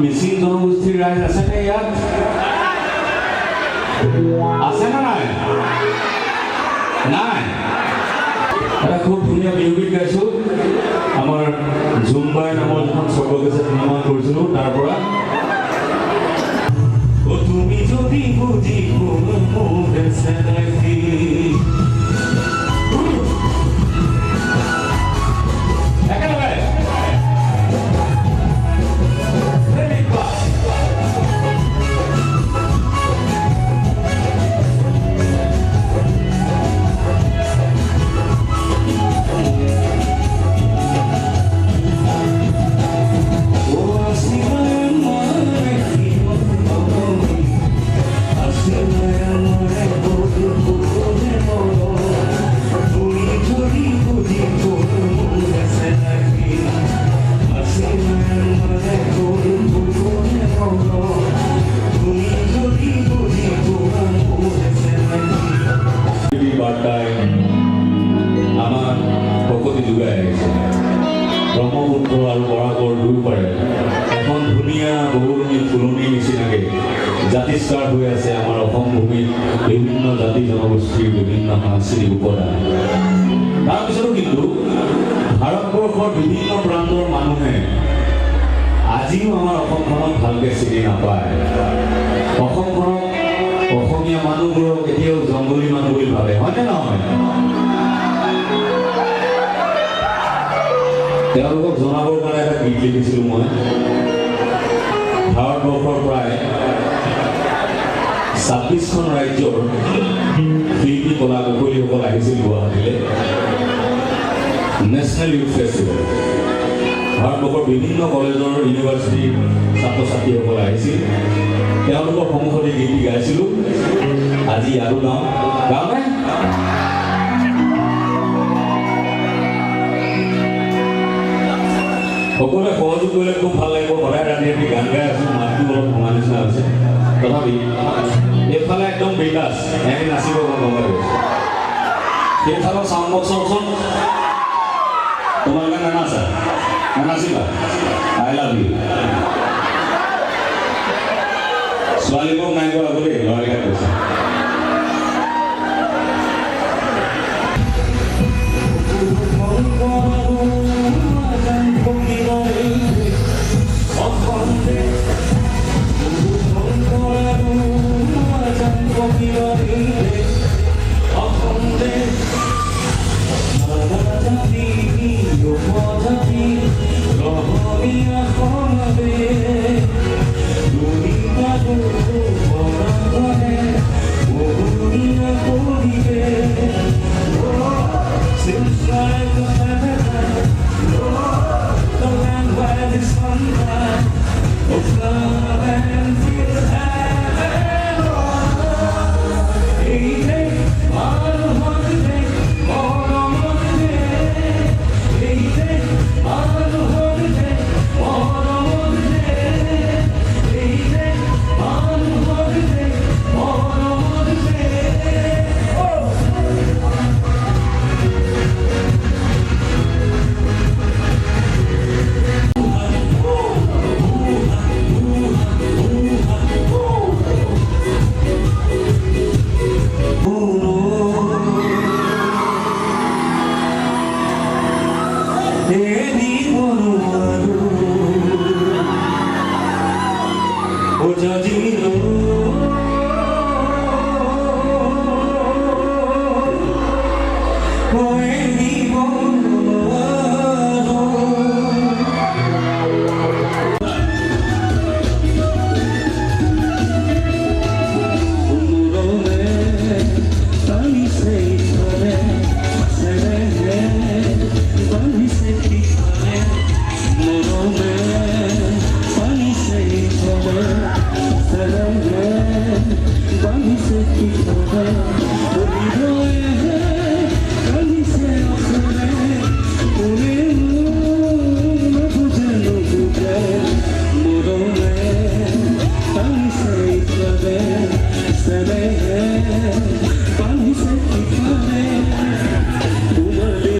মিচিং জনগোষ্ঠীৰ ৰাইজ আছেনে ইয়াত? আছে না নাই? নাই। এটা খুব ধুনীয়া বিহুগীত গাইছো। আমাৰ জুম্বাই নামৰ যিখন স্বৰ্গকেছে নিৰ্মাণ কৰিছিলো তাৰ পৰা তুমি যদি বুজি বাৰ্তাই আমাৰ ভকতি যোগাই আহিছে। ব্ৰহ্মপুত্ৰ আৰু বৰাকৰ দুয়োপাৰে এখন ধুনীয়া বহুমূলীয়া ফুলনিৰ নিচিনাকৈ জাতিষ্কাৰ হৈ আছে আমাৰ অসম ভূমিত বিভিন্ন জাতি জনগোষ্ঠীৰ বিভিন্ন সাংস্কৃতিক উপাদান। তাৰপিছতো কিন্তু ভাৰতবৰ্ষৰ বিভিন্ন প্ৰান্তৰ মানুহে আজিও আমাৰ অসমখনক ভালকৈ চিনি নাপায়। অসমখনক অসমীয়া মানুহবোৰক এতিয়াও জংগলী মানুহ বুলি ভাবে, হয়নে নহয়? তেওঁলোকক জনাবৰ কাৰণে এটা গীত লিখিছিলোঁ মই। ভাৰতবৰ্ষৰ প্ৰায় 26খন ৰাজ্যৰ শিল্পী কলা কৌশলীসকল আহিছিল গুৱাহাটীলৈ নেশ্যনেল ইউথ ফেষ্টিভেল। ভাৰতবৰ্ষৰ বিভিন্ন কলেজৰ ইউনিভাৰ্চিটিৰ ছাত্ৰ ছাত্ৰীসকল আহিছিল। তেওঁলোকৰ সন্মুখতে গীত গাইছিলোঁ। আজি আৰু গাঁৱনে সকলোৱে সহযোগ কৰিলে খুব ভাল লাগিব। সদায় ৰাতি ৰাতি গান গাই আছোঁ, মাতটো অলপ ভঙা নিচিনা হৈছে। তথাপি এইফালে একদম বিকাশ এনে নাচিব গম পাব। সেইফালৰ চাউণ্ড বক্সৰ ওচৰত তোমালোকে নানাচা, নানাচিবা। I love you. ছোৱালীবোৰক নাই কৰা বুলি ল'ৰাকেইটা কৈছে। ওজাজিলো Bani se